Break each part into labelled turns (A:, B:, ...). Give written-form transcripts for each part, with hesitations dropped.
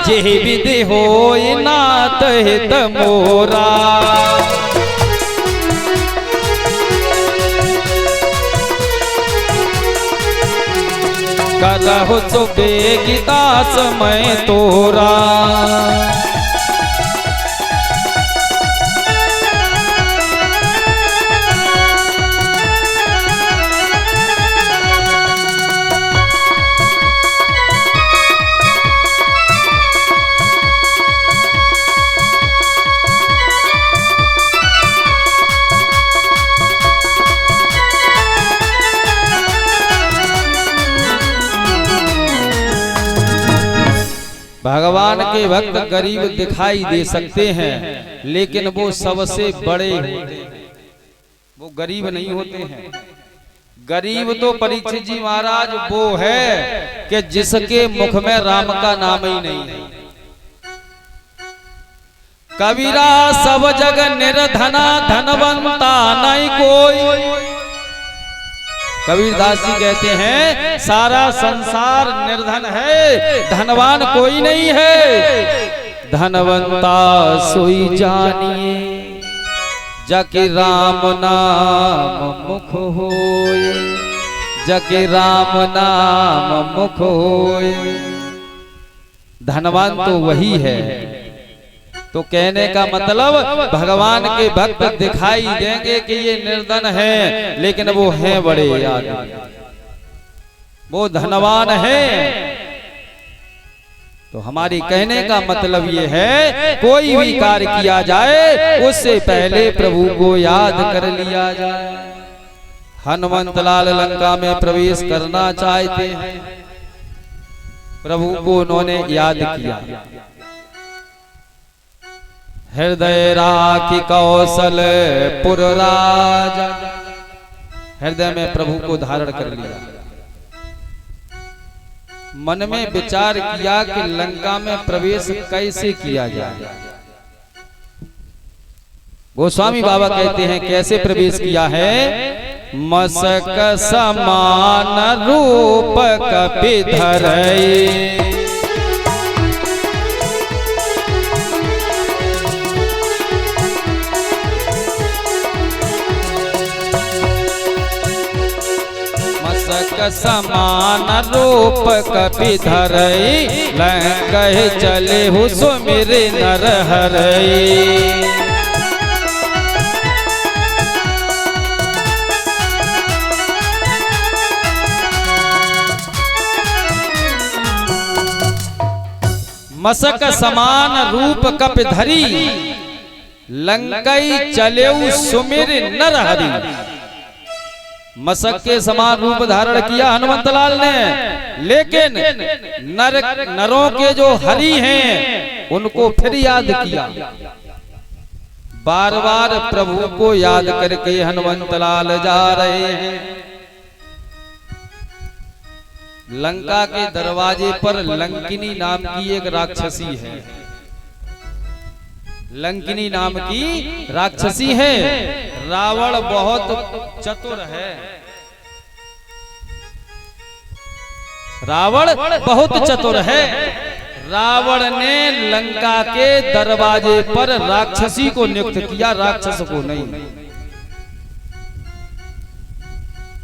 A: जे विधि होय नाथ हित मोरा। करहु सुबेगिदास मैं तोरा। भगवान के भक्त गरीब दिखाई दे सकते हैं, लेकिन वो सबसे बड़े होते हैं, वो गरीब नहीं होते हैं। गरीब तो परीक्षित जी महाराज वो है कि जिसके मुख में राम का नाम ही नहीं है। कबीरा सब जग निर्धना धनवंता नहीं कोई। कबीरदास जी कहते हैं सारा संसार निर्धन है, धनवान कोई नहीं है। धनवंता सोई जानिए जके राम नाम मुख होए, जके राम नाम मुख होए। धनवान तो वही है। तो कहने का मतलब भगवान के भक्त दिखाई देंगे कि ये निर्धन है, लेकिन वो हैं बड़े आदमी, वो धनवान है। तो हमारी कहने का मतलब ये है कोई भी कार्य किया जाए उससे पहले प्रभु को याद कर लिया जाए। हनुमंत लाल लंका में प्रवेश करना चाहते हैं, प्रभु को उन्होंने याद किया। हृदय राखी कौशल पुर राज, हृदय में प्रभु को धारण कर लिया। मन में विचार किया कि लंका में प्रवेश कैसे किया जाए। गोस्वामी बाबा कहते हैं कैसे प्रवेश किया है। मसक समान रूप कपि धरई, समान रूप कपि धरई, लंकहि चले हु सुमिर नर हरई। मसक समान रूप कपि धरी, लंकई चलेऊ सुमिर नर हरि। मसक के समान रूप धारण किया हनुमंतलाल ने, लेकिन नरों के जो हरि हैं उनको फिर याद किया। बार बार प्रभु को याद करके हनुमंतलाल जा रहे हैं। लंका के दरवाजे पर लंकिनी नाम की एक राक्षसी है। लंकिनी नाम की राक्षसी है। रावण बहुत चतुर है। रावण बहुत चतुर है। रावण ने लंका के दरवाजे पर राक्षसी को नियुक्त किया, राक्षस को नहीं।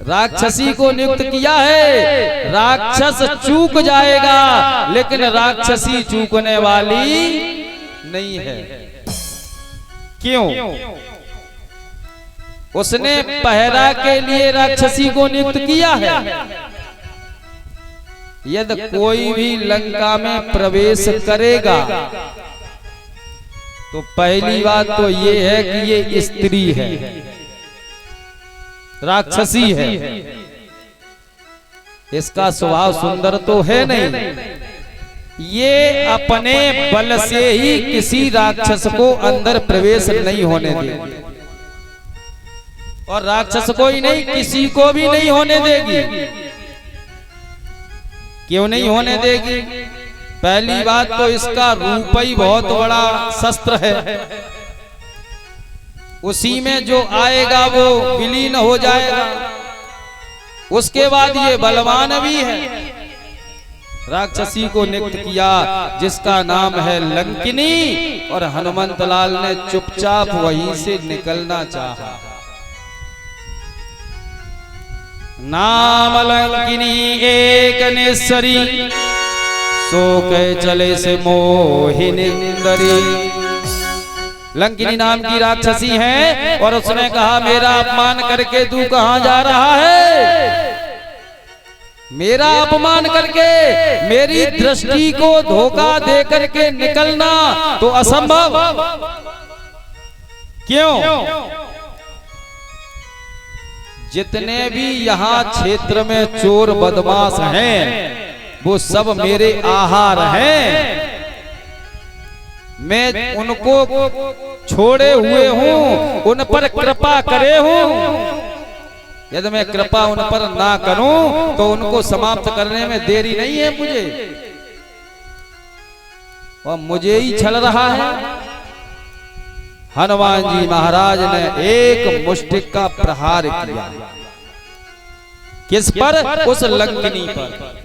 A: राक्षसी को नियुक्त किया है। राक्षस चूक जाएगा, लेकिन राक्षसी चूकने वाली नहीं है। क्यों? उसने पहरा के लिए राक्षसी को नियुक्त किया है। यदि कोई भी लंका में प्रवेश करेगा तो पहली बात तो ये है कि ये स्त्री है, राक्षसी है। इसका स्वभाव सुंदर तो है नहीं। ये अपने बल से ही किसी राक्षस को अंदर प्रवेश नहीं होने देगी, और राक्षस को ही नहीं किसी को भी नहीं होने देगी। क्यों नहीं होने देगी? पहली बात तो इसका रूप ही बहुत बड़ा शस्त्र है। उसी में जो आएगा वो विलीन हो जाएगा। उसके बाद ये बलवान भी है। राक्षसी को नियुक्त किया जिसका नाम है लंकिनी, और हनुमंत लाल ने चुपचाप वहीं से निकलना चाहा। नाम लंकिनी एक निस्सरी, सो के चले से मोहिनिंदरी। लंकिनी नाम की राक्षसी है और उसने कहा मेरा अपमान करके तू कहां जा रहा है? मेरा अपमान करके मेरी दृष्टि को धोखा दे करके निकलना तो असंभव। क्यों? जितने भी यहाँ क्षेत्र में चोर बदमाश हैं वो सब मेरे आहार हैं। मैं उनको छोड़े हुए हूँ, उन पर कृपा करे हूँ। यदि मैं कृपा उन पर ना करूं तो उनको समाप्त करने में देरी नहीं है मुझे, और मुझे ही छल रहा है। हनुमान जी महाराज ने एक मुष्टिक का प्रहार किया। किस पर? उस लंकिनी पर।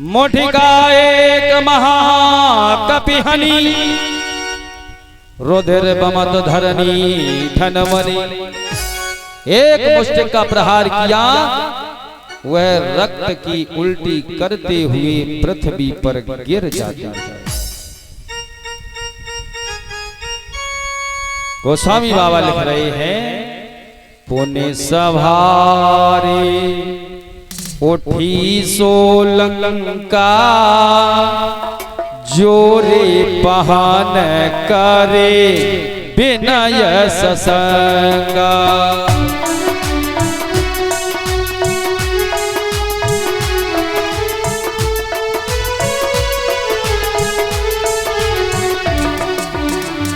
A: मुठिका एक महाकपिहनी, रुधिर बमत धरनी धनमनी। एक मुष्टिक का प्रहार किया, वह रक्त की उल्टी करते हुए पृथ्वी पर गिर जाती है। गोस्वामी बाबा लिख रहे हैं, पुण्य सभारे उठी सोलंका, जोरे पहन करे विनय ससंगा।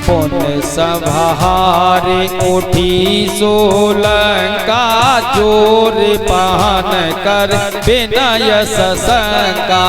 A: पुण्य सभारे उठी सोलंका, जोर पहन कर विनय ससंगा।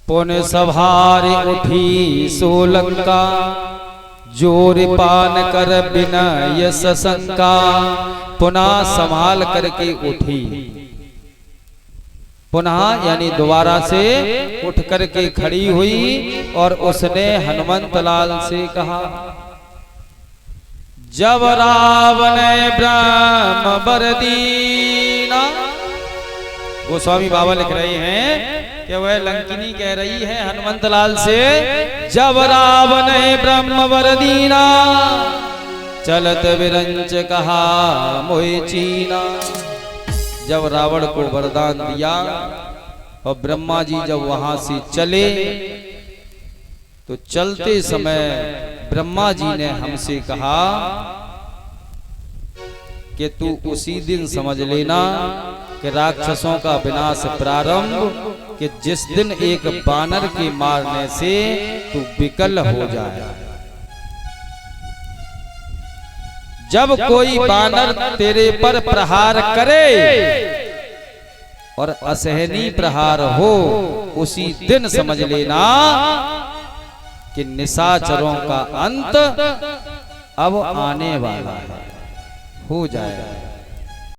A: पुण्य सभारे उठी सोलंका, जोर पान कर विनय ससंका। पुनः संभाल करके उठी, पुनः यानी दोबारा से उठ करके खड़ी हुई और उसने हनुमंत लाल से कहा, जब रावण ब्रह्म वर दीना। गोस्वामी बाबा लिख रहे हैं कि वह लंकिनी कह रही है हनुमंत लाल से, जब रावण ब्रह्म वर दीना, चलत विरंच कहा मोहि चीना। जब रावण को वरदान दिया और ब्रह्मा जी जब वहां से चले तो चलते समय ब्रह्मा जी ने हमसे कहा कि तू उसी दिन समझ लेना कि राक्षसों का विनाश प्रारंभ, कि जिस दिन एक बानर के मारने से तू विकल हो जाए। जब कोई बानर तेरे पर प्रहार करे और असहनीय प्रहार हो, उसी दिन समझ लेना कि निशाचरों का अंत अब आने वाला है, हो जाएगा।